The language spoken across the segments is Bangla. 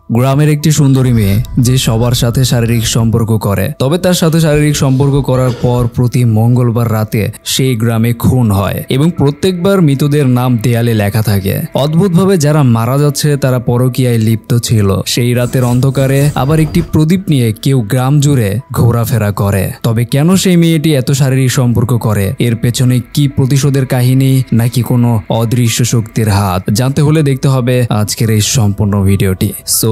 গ্রামের একটি সুন্দরী মেয়ে যে সবার সাথে শারীরিক সম্পর্ক করে, তবে তার সাথে শারীরিক সম্পর্ক করার পর প্রতি মঙ্গলবার রাতে সেই গ্রামে খুন হয় এবং প্রত্যেকবার মৃতদের নাম দেয়ালে লেখা থাকে। অদ্ভুতভাবে যারা মারা যাচ্ছে তারা পরকীয়ায় লিপ্ত ছিল। সেই রাতের অন্ধকারে আবার একটি প্রদীপ নিয়ে কেউ গ্রাম জুড়ে ঘোরাফেরা করে। তবে কেন সেই মেয়েটি এত শারীরিক সম্পর্ক করে, এর পেছনে কি প্রতিশোধের কাহিনী নাকি কোনো অদৃশ্য শক্তির হাত, জানতে হলে দেখতে হবে আজকের এই সম্পূর্ণ ভিডিওটি। So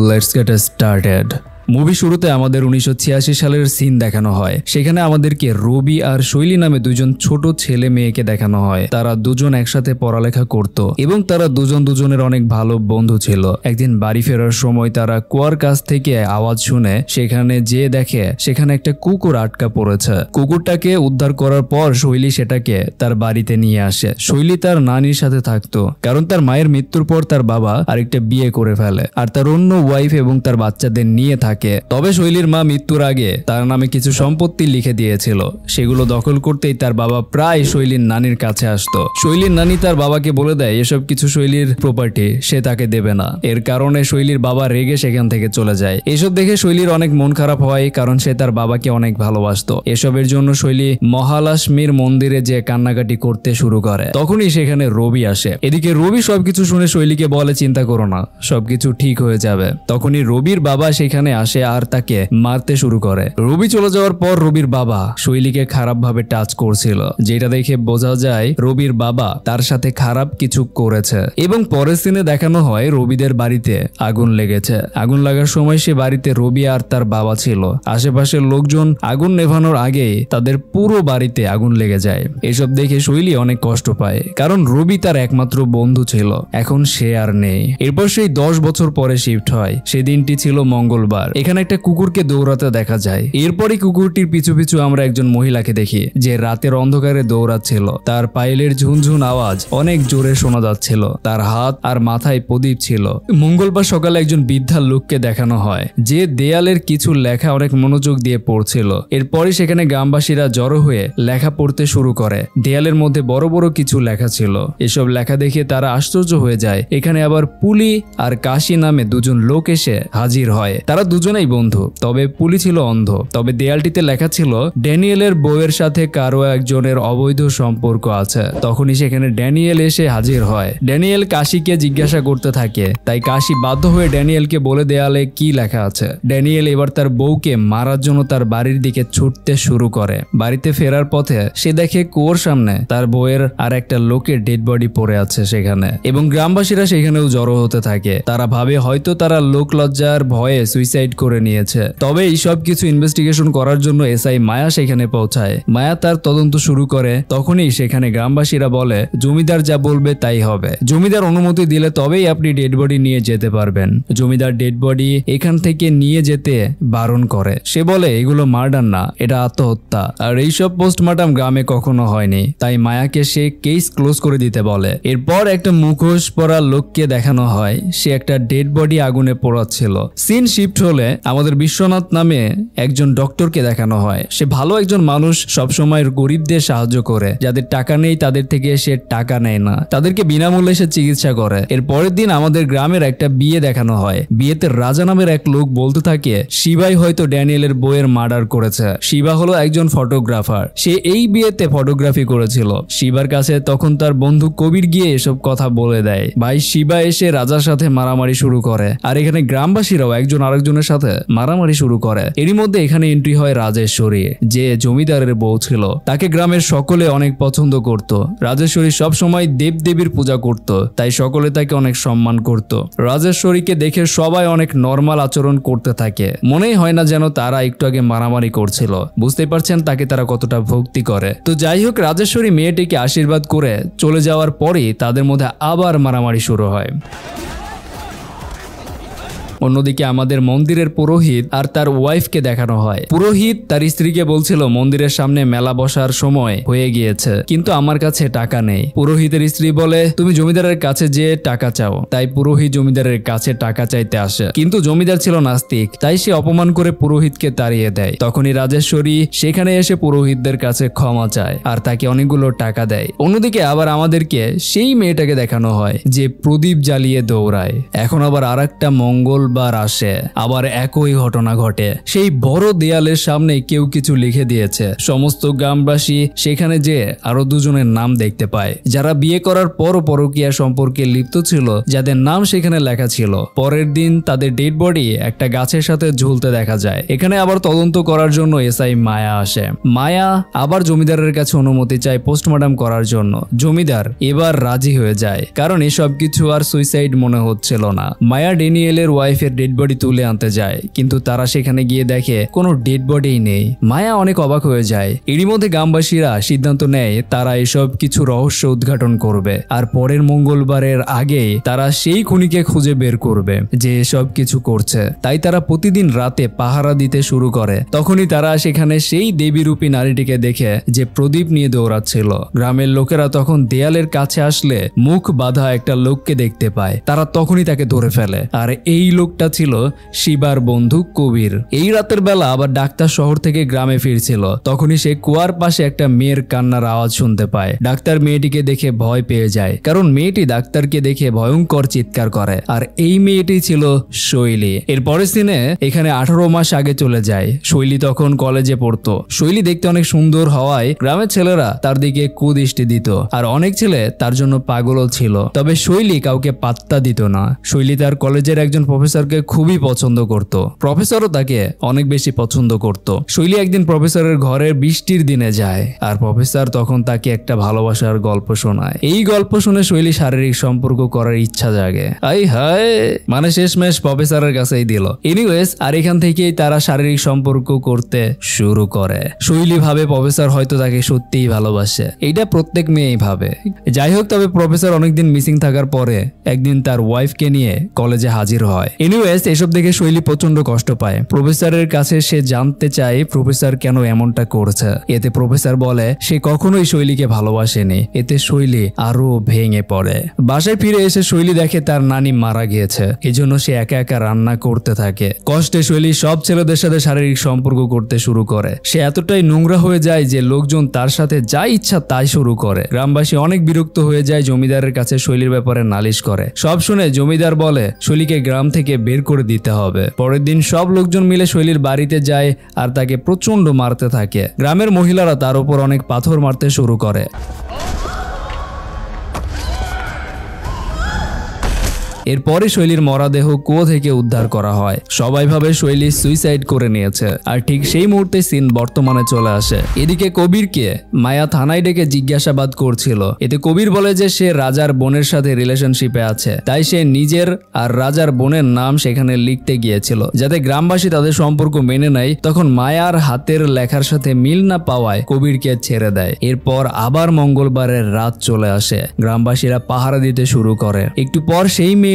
let's get started. Movie শুরুতে আমাদের 1986 সালের সিন দেখানো হয়। সেখানে আমাদেরকে রবি আর শৈলী নামে দুজন ছোট ছেলে মেয়েকে দেখানো হয়। তারা দুজন একসাথে পড়ালেখা করত এবং তারা দুজনের অনেক ভালো বন্ধু ছিল। একদিন বাড়ি ফেরার সময় তারা কুয়ার কাছ থেকে আওয়াজ শুনে সেখানে যেয়ে দেখে সেখানে একটা কুকুর আটকা পড়েছে। কুকুরটাকে উদ্ধার করার পর শৈলী সেটাকে তার বাড়িতে নিয়ে আসে। শৈলী তার নানির সাথে থাকতো, কারণ তার মায়ের মৃত্যুর পর তার বাবা আরেকটা বিয়ে করে ফেলে আর তার অন্য ওয়াইফ এবং তার বাচ্চাদের নিয়ে থাকে। তবে শৈলীর মা মৃত্যুর আগে তার নামে কিছু সম্পত্তি লিখে দিয়েছিল। সেগুলো দখল করতেই তার বাবা প্রায় শৈলীর নানির কাছে আসতো। শৈলীর নানি তার বাবাকে বলে দেয় এসব কিছু শৈলীর প্রপার্টি, সে তাকে দেবে না। এর কারণে শৈলীর বাবা রেগে সেখান থেকে চলে যায়। এসব দেখে শৈলীর অনেক মন খারাপ হয়, কারণ সে তার বাবাকে অনেক ভালোবাসতো। এসবের জন্য শৈলী মহালক্ষ্মীর মন্দিরে যে কান্নাকাটি করতে শুরু করে। তখনই সেখানে রবি আসে। এদিকে রবি সবকিছু শুনে শৈলীকে বলে চিন্তা করো না, সবকিছু ঠিক হয়ে যাবে। তখনই রবির বাবা সেখানে আসে আর তাকে মারতে শুরু করে। রবি চলে যাওয়ার পর রবির বাবা শৈলীকে খারাপ ভাবে টাচ করছিল, যেটা দেখে বোঝা যায় রবির বাবা তার সাথে খারাপ কিছু করেছে। এবং পরের সিনে দেখানো হয় রবিদের বাড়িতে আগুন লেগেছে। আগুন লাগার সময় সে বাড়িতে রবি আর তার বাবা ছিল। আশেপাশের লোকজন আগুন নেভানোর আগেই তাদের পুরো বাড়িতে আগুন লেগে যায়। এসব দেখে শৈলী অনেক কষ্ট পায়, কারণ রবি তার একমাত্র বন্ধু ছিল, এখন সে আর নেই। এরপর সেই 10 বছর পরে শিফট হয়। সেদিনটি ছিল মঙ্গলবার। এখানে একটা কুকুরকে দৌড়াতে দেখা যায়। এরপরই কুকুরটির পিছু পিছু আমরা একজন মহিলাকে দেখি যে রাতের অন্ধকারে দৌড়াচ্ছিল। তার পায়েলের ঝুনঝুন আওয়াজ অনেক জোরে শোনা যাচ্ছিল। তার হাত আর মাথায় প্রদীপ ছিল। মঙ্গলবার সকালে একজন বৃদ্ধার লোককে দেখানো হয় যে দেয়ালের কিছু লেখা অনেক মনোযোগ দিয়ে পড়ছিল। এরপরই সেখানে গ্রামবাসীরা জড়ো হয়ে লেখা পড়তে শুরু করে। দেয়ালের মধ্যে বড় বড় কিছু লেখা ছিল। এসব লেখা দেখে তারা আশ্চর্য হয়ে যায়। এখানে আবার পুলি আর কাশি নামে দুজন লোক এসে হাজির হয়। তারা দুজনেই বন্ধু, তবে পুলি ছিল অন্ধ। তবে দেয়ালটিতে লেখা ছিল ড্যানিয়েলের বউয়ের সাথে কারো একজনের অবৈধ সম্পর্ক আছে। তখনই সেখানে ড্যানিয়েল এসে হাজির হয়। ড্যানিয়েল কাশিকে জিজ্ঞাসা করতে থাকে, তাই কাশি বাধ্য হয়ে ড্যানিয়েলকে বলে দেয়ালে কি লেখা আছে। ড্যানিয়েল এবার তার বউকে মারার জন্য তার বাড়ির দিকে ছুটতে শুরু করে। বাড়িতে ফেরার পথে সে দেখে কুয়োর সামনে তার বউয়ের আর একটা লোকের ডেড বডি পড়ে আছে সেখানে, এবং গ্রামবাসীরা সেখানেও জড়ো হতে থাকে। তারা ভাবে হয়তো তারা লোক লজ্জার ভয়ে সুইসাইড করে নিয়েছে। তবে এই সব কিছু ইনভেস্টিগেশন করার জন্য এসআই মায়া সেখানে পৌঁছায়। মায়া তার তদন্ত শুরু করে। তখনই সেখানে গ্রামবাসীরা বলে জমিদার যা বলবে তাই হবে। জমিদার অনুমতি দিলে তবেই আপনি ডেড বডি নিয়ে যেতে পারবেন। জমিদার ডেড বডি এখান থেকে নিয়ে যেতে বারণ করে। সে বলে এগুলো মার্ডার না, এটা আত্মহত্যা, আর এইসব পোস্টমর্টম গ্রামে কখনো হয়নি। তাই মায়াকে সে কেস ক্লোজ করে দিতে বলে। এরপর একটা মুখোশ পরা লোককে দেখানো হয়। সে একটা ডেড বডি আগুনে পোড়াচ্ছিল। সিন শিফট হলে আমাদের বিশ্বনাথ নামে একজন ডক্টরকে দেখানো হয়। সে ভালো একজন মানুষ, সবসময় গরিবদের সাহায্য করে। যাদের টাকা নেই তাদের থেকে সে টাকা নেয় না, তাদেরকে বিনামূল্যে সে চিকিৎসা করে। এর পরের দিন আমাদের গ্রামের একটা বিয়ে দেখানো হয়। বিয়েতে রাজা নামের এক লোক বলতে থাকে শিবাই হয়তো ড্যানিয়েলের বউয়ের মার্ডার করেছে। শিবা হলো একজন ফটোগ্রাফার, সে এই বিয়েতে ফটোগ্রাফি করেছিল। শিবার কাছে তখন তার বন্ধু কবির গিয়ে এসব কথা বলে দেয়। ভাই শিবা এসে রাজার সাথে মারামারি শুরু করে, আর এখানে গ্রামবাসীরাও একজন আরেকজনের সাথে মারামারি শুরু করে। এরই মধ্যে এখানে এন্ট্রি হয় রাজেশ্বরী, যে জমিদারের বউ ছিল। তাকে গ্রামের সকলে অনেক পছন্দ করত। রাজেশ্বরী সব সময় দেবদেবীর পূজা করত, তাই সকলে তাকে অনেক সম্মান করত। রাজেশ্বরীকে দেখে সবাই অনেক নরমাল আচরণ করতে থাকে। মনেই হয় না যেন তারা একটু আগে মারামারি করছিল। বুঝতে পারছেন তাকে তারা কতটা ভক্তি করে। তো যাই হোক, রাজেশ্বরী মেয়েটিকে আশীর্বাদ করে চলে যাওয়ার পরই তাদের মধ্যে আবার মারামারি শুরু হয়। অন্যদিকে আমাদের মন্দিরের পুরোহিত আর তার ওয়াইফকে দেখানো হয়। পুরোহিত তার স্ত্রীকে বলছিল মন্দিরের সামনে মেলা বসার সময় হয়ে গিয়েছে, কিন্তু আমার কাছে টাকা নেই। পুরোহিতের স্ত্রী বলে তুমি জমিদারের কাছে যে টাকা চাও। তাই পুরোহিত জমিদারের কাছে টাকা চাইতে আসে, কিন্তু জমিদার ছিল নাস্তিক, তাই সে অপমান করে পুরোহিতকে তাড়িয়ে দেয়। তখনই রাজেশ্বরী সেখানে এসে পুরোহিতদের কাছে ক্ষমা চায় আর তাকে অনেকগুলো টাকা দেয়। অন্যদিকে আবার আমাদেরকে সেই মেয়েটাকে দেখানো হয় যে প্রদীপ জ্বালিয়ে দৌড়ায়। এখন আবার আরেকটা মঙ্গল মঙ্গলবার আসে আবার একই ঘটনা ঘটে। সেই বড় দেয়ালের সামনে কেউ কিছু লিখে দিয়েছে। সমস্ত গ্রামবাসী সেখানে যে আরো দুজনের নাম দেখতে পায় যারা বিয়ে করার পর পরকীয়া সম্পর্কে লিপ্ত ছিল, যাদের নাম সেখানে লেখা ছিল। পরের দিন তাদের ডেড বডি একটা গাছের সাথে ঝুলতে দেখা যায়। এখানে আবার তদন্ত করার জন্য এসআই মায়া আসে। মায়া আবার জমিদারের কাছে অনুমতি চায় পোস্টমর্টম করার জন্য। জমিদার এবার রাজি হয়ে যায়, কারণ এসব কিছু আর সুইসাইড মনে হচ্ছিল না। মায়া ড্যানিয়েলের ওয়াইফের ডেড বডি তুলে আনতে যায়, কিন্তু তারা সেখানে গিয়ে দেখে কোনো ডেড বডিই নেই। মায়া অনেক অবাক হয়ে যায়। এরই মধ্যে গ্রামবাসীরা সিদ্ধান্ত নেয় তারা এসব কিছু রহস্য উদ্ঘাটন করবে, আর পরের মঙ্গলবারের আগেই তারা সেই খুনিকে খুঁজে বের করবে যে এসব কিছু করছে। তাই তারা প্রতিদিন রাতে পাহারা দিতে শুরু করে। তখনই তারা সেখানে সেই দেবীরূপী নারীটিকে দেখে যে প্রদীপ নিয়ে দৌড়াচ্ছিল। গ্রামের লোকেরা তখন দেয়ালের কাছে আসলে মুখ বাঁধা একটা লোককে দেখতে পায়। তারা তখনই তাকে ধরে ফেলে, আর এই লোকটা ছিল শিবার বন্ধু কবির। এই রাতের বেলা আবার ডাক্তার শহর থেকে গ্রামে ফিরছিল। তখনই সে কুয়ার পাশে একটা মেয়ের কান্নার আওয়াজ শুনতে পায়। ডাক্তার মেয়েটিকে দেখে ভয় পেয়ে যায়, কারণ মেয়েটি ডাক্তারকে দেখে ভয়ঙ্কর চিৎকার করে। আর এই মেয়েটি ছিল শৈলী। এর পরের দিনে এখানে 18 মাস আগে চলে যায়। শৈলী তখন কলেজে পড়তো। শৈলী দেখতে অনেক সুন্দর হওয়ায় গ্রামের ছেলেরা তার দিকে কুদৃষ্টি দিত, আর অনেক ছেলে তার জন্য পাগলও ছিল। তবে শৈলী কাউকে পাত্তা দিত না। শৈলী তার কলেজের একজন প্রফেসরকে খুবই পছন্দ করত। প্রফেসরও তাকে অনেক বেশি পছন্দ করত। শৈলী একদিন প্রফেসরের ঘরে বৃষ্টির দিনে যায়, আর প্রফেসর তখন তাকে একটা ভালোবাসার গল্প শোনায়। এই গল্প শুনে শৈলী শারীরিক সম্পর্ক করার ইচ্ছা জাগে। আই হায়, মানে শেষমেশ প্রফেসরের কাছেই দিল। এনিওয়েজ, আর এখান থেকেই তারা শারীরিক সম্পর্ক করতে শুরু করে। শৈলী ভাবে প্রফেসর হয়তো তাকে সত্যিই ভালোবাসে। এইটা প্রত্যেক মেয়েই ভাবে। যাই হোক, তবে প্রফেসর অনেকদিন মিসিং থাকার পরে একদিন তার ওয়াইফকে নিয়ে কলেজে হাজির হয়। এনিওয়েজ, এসব দেখে শৈলী প্রচন্ড কষ্ট পায়। প্রফেসরের কাছে সে জানতে চায় প্রফেসর কেন এমনটা করছে। এতে প্রফেসর বলে সে কখনোই শৈলীকে ভালোবাসেনি। এতে শৈলী আরো ভেঙে পড়ে। বাসায় ফিরে এসে শৈলী দেখে তার নানি মারা গিয়েছে। এজন্য সে একা একা রান্না করতে থাকে। কষ্টে শৈলী সব ছেলেদের সাথে শারীরিক সম্পর্ক করতে শুরু করে। সে এতটাই নোংরা হয়ে যায় যে লোকজন তার সাথে যা ইচ্ছা তাই শুরু করে। গ্রামবাসী অনেক বিরক্ত হয়ে যায়, জমিদারের কাছে শৈলীর ব্যাপারে নালিশ করে। সব শুনে জমিদার বলে শৈলীকে গ্রাম থেকে বের করে দিতে হবে। পরের দিন সব লোকজন মিলে শৈলীর বাড়িতে যায় আর তাকে প্রচন্ড মারতে থাকে। গ্রামের মহিলারা তার উপর অনেক পাথর মারতে শুরু করে। এরপরে শৈলীর মরাদেহ কুয়ো থেকে উদ্ধার করা হয়। সবাই ভাবে শৈলী সুইসাইড করে নিয়েছে, আর ঠিক সেই মুহূর্তে সিন বর্তমানে চলে আসে। এদিকে কবিরকে মায়া থানায় ডেকে জিজ্ঞাসাবাদ করছিল। এতে কবির বলে যে সে রাজার বোনের সাথে রিলেশনশিপে আছে, তাই সে নিজের আর রাজার বোনের নাম সেখানে লিখতে গিয়েছিল যাতে গ্রামবাসী তাদের সম্পর্ক মেনে নেয়। তখন মায়ার হাতের লেখার সাথে মিল না পাওয়ায় কবিরকে ছেড়ে দেয়। এরপর আবার মঙ্গলবারের রাত চলে আসে। গ্রামবাসীরা পাহারা দিতে শুরু করে। একটু পর সেই মেয়েটি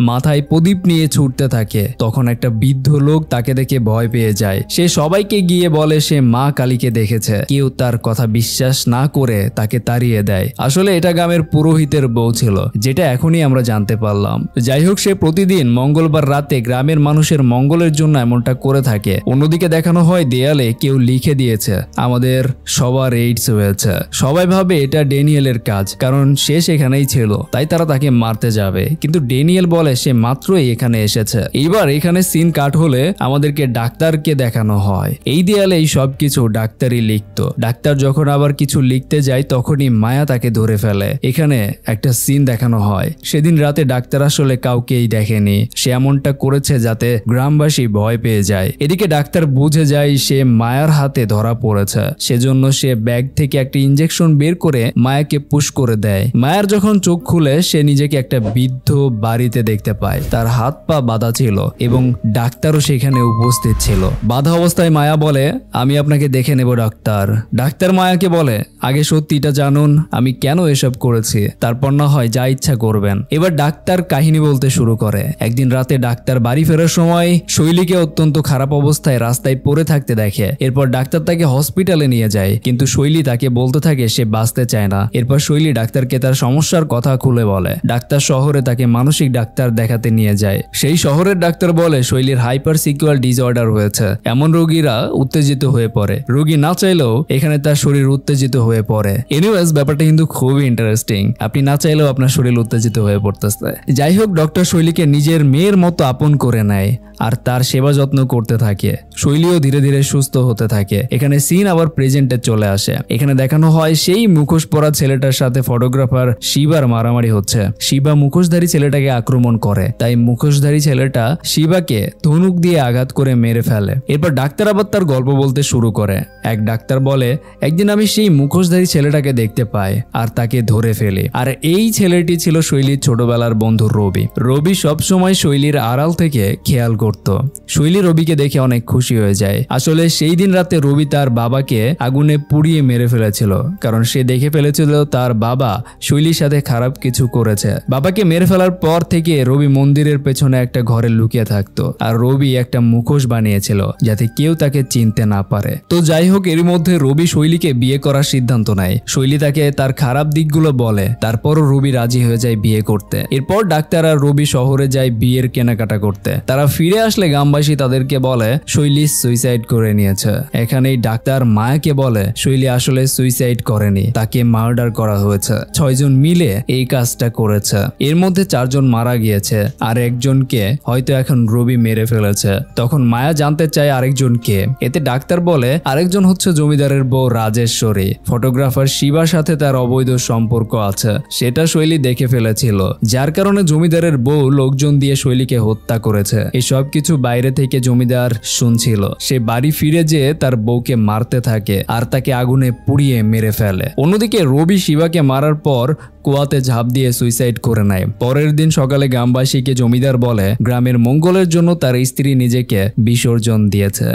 মাথায় প্রদীপ নিয়ে ছুটতে থাকে। তখন একটা বৃদ্ধ লোক তাকে দেখে ভয় পেয়ে যায়। সে সবাইকে গিয়ে বলে সে মা কালীকে দেখেছে। কেউ তার কথা বিশ্বাস না করে তাকে তাড়িয়ে দেয়। আসলে এটা গ্রামের পুরোহিতের বউ ছিল, যেটা এখনই আমরা জানতে পারলাম। যাই হোক, সে প্রতিদিন মঙ্গলবার রাতে গ্রামের মানুষের মঙ্গলের জন্য এমনটা করে থাকে। অন্যদিকে দেখানো হয় দেয়ালে কেউ লিখে দিয়েছে আমাদের সবার এইডস হয়েছে। সবাই ভাবে এটা ড্যানিয়েলের কাজ, কারণ সে সেখানেই ছিল, তাই তারা তাকে মারতে যাবে। কিন্তু ড্যানিয়েল বলে সে মাত্রই এখানে এসেছে। এইবার এখানে সিন কাট হলে আমাদেরকে ডাক্তারকে দেখানো হয়। এই দেয়ালে এই সবকিছু ডাক্তারই লিখতো। ডাক্তার যখন আবার কিছু লিখতে যায় তখনই মায়া তাকে ধরে ফেলে। এখানে একটা সিন দেখানো হয়। সেদিন রাতে ডাক্তার আসলে কাউকেই দেখেনি। সে এমনটা করেছে যাতে গ্রামবাসী ভয় পেয়ে যায়। এদিকে ডাক্তার বুঝে যায় সে মায়ার হাতে ধরা পড়েছে। সেজন্য সে ব্যাগ থেকে একটা ইনজেকশন বের করে মায়াকে পুশ করে দেয়। মায়ার যখন চোখ খুলে সে নিজেকে একটা বৃদ্ধ বাড়িতে দেখতে পায়। তার হাত পা বাঁধা ছিল এবং ডাক্তারও সেখানে উপস্থিত ছিল। বাঁধা অবস্থায় মায়া বলে আমি আপনাকে দেখে নেব ডাক্তার। ডাক্তার মায়াকে বলে আগে সত্যিটা জানুন, আমি কেন এসব করেছি, তারপর না হয় যা ইচ্ছা করবেন। এবার ডাক্তার কাহিনী বলতে শুরু করে। একদিন রাতে ডাক্তার বাড়ি ফেরার সময় শৈলীকে অত্যন্ত খারাপ অবস্থায় রাস্তায় পড়ে থাকতে দেখে। এরপর ডাক্তার তাকে হসপিটালে নিয়ে যায়, কিন্তু শৈলী তাকে বলতে থাকে সে বাঁচতে চায় না। এরপর শৈলী ডাক্তারকে তার সমস্যার কথা খুলে বলে। ডাক্তার শহরে তাকে মানসিক মানসিক ডাক্তার দেখাতে নিয়ে যায়। সেই শহরের ডাক্তার বলে শৈলীর হাইপার সিকুয়াল ডিসঅর্ডার হয়েছে। এমন রোগীরা উত্তেজিত হয়ে পড়ে, রোগী না চাইলেও এখানে তার শরীর উত্তেজিত হয়ে পড়ে। এনিওয়েজ ব্যাপারটা কিন্তু খুবই ইন্টারেস্টিং, আপনি না চাইলেও আপনার শরীর উত্তেজিত হয়ে পড়তেছে। যাই হোক, ডক্টর শৈলীকে নিজের মেয়ের মতো আপন করে নেয় আর তার সেবা যত্ন করতে থাকে। শৈলীও ধীরে ধীরে সুস্থ হতে থাকে। এখানে সিন আবার প্রেজেন্টে চলে আসে। এখানে দেখানো হয় সেই মুখোশ পরা ছেলেটার সাথে ফটোগ্রাফার শিবার মারামারি হচ্ছে। শিবা মুখোশধারী ছেলেটাকে আক্রমণ করে, তাই মুখোশধারী ছেলেটা শিবাকে ধনুক দিয়ে আঘাত করে মেরে ফেলে। এরপর ডাক্তার আবার তার গল্প বলতে শুরু করে। এক ডাক্তার বলে, একদিন আমি সেই মুখোশধারী ছেলেটাকে দেখতে পাই আর তাকে ধরে ফেলি। আর এই ছেলেটি ছিল শৈলীর ছোটবেলার বন্ধু রবি। রবি সবসময় শৈলীর আড়াল থেকে খেয়াল করত। শৈলী রবিকে দেখে অনেক খুশি হয়ে যায়। আসলে সেই দিন রাতে রবি তার বাবাকে আগুনে পুড়িয়ে মেরে ফেলেছিল, কারণ সে দেখে ফেলেছিল তার বাবা শৈলীর সাথে খারাপ কিছু করেছে। বাবাকে মেরে ফেলার পর থেকে রবি মন্দিরের পেছনে একটা ঘরে লুকিয়ে থাকতো, আর রবি একটা মুখোশ বানিয়েছিল যাতে কেউ তাকে চিনতে না পারে। তো যাই হোক, এর মধ্যে রবি শৈলীকে বিয়ে করার সিদ্ধান্ত নেয়। শৈলী তাকে তার খারাপ দিকগুলো বলে, তারপরও রবি রাজি হয়ে যায় বিয়ে করতে। এরপর ডাক্তার আর রবি শহরে যায় বিয়ের কেনাকাটা করতে। তারা ফিরে আসলে গ্রামবাসী তাদেরকে বলে শৈলী সুইসাইড করে নিয়েছে। এখানেই ডাক্তার মায়াকে বলে শৈলী আসলে সুইসাইড করেনি, তাকে মার্ডার করা হয়েছে। 6 জন মিলে এই কাজটা করেছে। এর মধ্যে 4 জন মারা গিয়েছে আর একজনকে হয়তো এখন রবি মেরে ফেলেছে। তখন মায়া জানতে চায় আরেকজনকে। এতে ডাক্তার বলে আরেকজন হচ্ছে জমিদারের বউ রাজেশ্বরী। ফটোগ্রাফার শিবার সাথে তার অবৈধ সম্পর্ক আছে, সেটা শৈলী দেখে ফেলেছিল, যার কারণে জমিদারের বউ লোকজন দিয়ে শৈলীকে হত্যা করেছে। এসব কিছু বাইরে থেকে জমিদার শুনছিল। সে বাড়ি ফিরে যেয়ে তার বউকে মারতে থাকে আর তাকে আগুনে পুড়িয়ে মেরে ফেলে। অন্যদিকে রবি শিবাকে মারার পর কুয়াতে ঝাঁপ দিয়ে সুইসাইড করে নেয়। পরের দিন সকালে গ্রামবাসীকে জমিদার বলে গ্রামের মঙ্গলের জন্য তার স্ত্রী নিজেকে বিসর্জন দিয়েছে।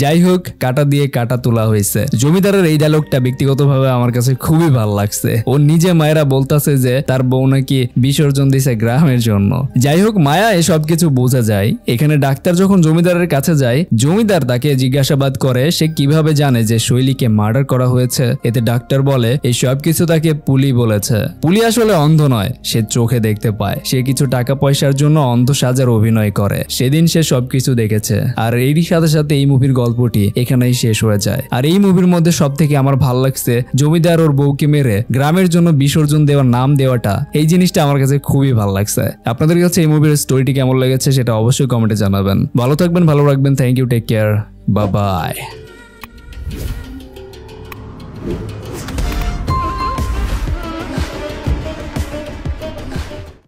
যাই হোক, কাটা দিয়ে কাটা তোলা হয়েছে। জমিদারের এই ডায়লগটা ব্যক্তিগতভাবে আমার কাছে খুবই ভালো লাগছে। ও নিজে মায়েরা বলতেছে যে তার বউ নাকি বিসর্জন দিছে গ্রামের জন্য। যাই হোক, মায়া এসব কিছু বোঝা যায়। এখানে ডাক্তার যখন জমিদারের কাছে যায়, জমিদার তাকে জিজ্ঞাসাবাদ করে সে কিভাবে জানে যে শৈলীকে মার্ডার করা হয়েছে। এতে ডাক্তার বলে এই সব কিছু তাকে পুলি বলেছে। পুলি আসলে অন্ধ নয়, সে চোখে দেখতে পায়। সে কিছু টাকা পয়সার জন্য অন্ধ সাজার অভিনয় করে। সেদিন সে সবকিছু দেখেছে। আর এরই সাথে সাথে এই মুভির গল্পটি এখানেই শেষ হয়ে যায়। আর এই মুভির মধ্যে সব থেকে আমার ভালো লাগছে জমিদার ওর বউকে মেরে গ্রামের জন্য বিসর্জন দেওয়ার নাম দেওয়াটা। এই জিনিসটা আমার কাছে খুবই ভালো লাগছে। আপনাদের কাছে এই মুভির স্টোরিটি কেমন লেগেছে সেটা অবশ্যই কমেন্টে জানাবেন। ভালো থাকবেন, ভালো রাখবেন। Thank you, take care, bye by.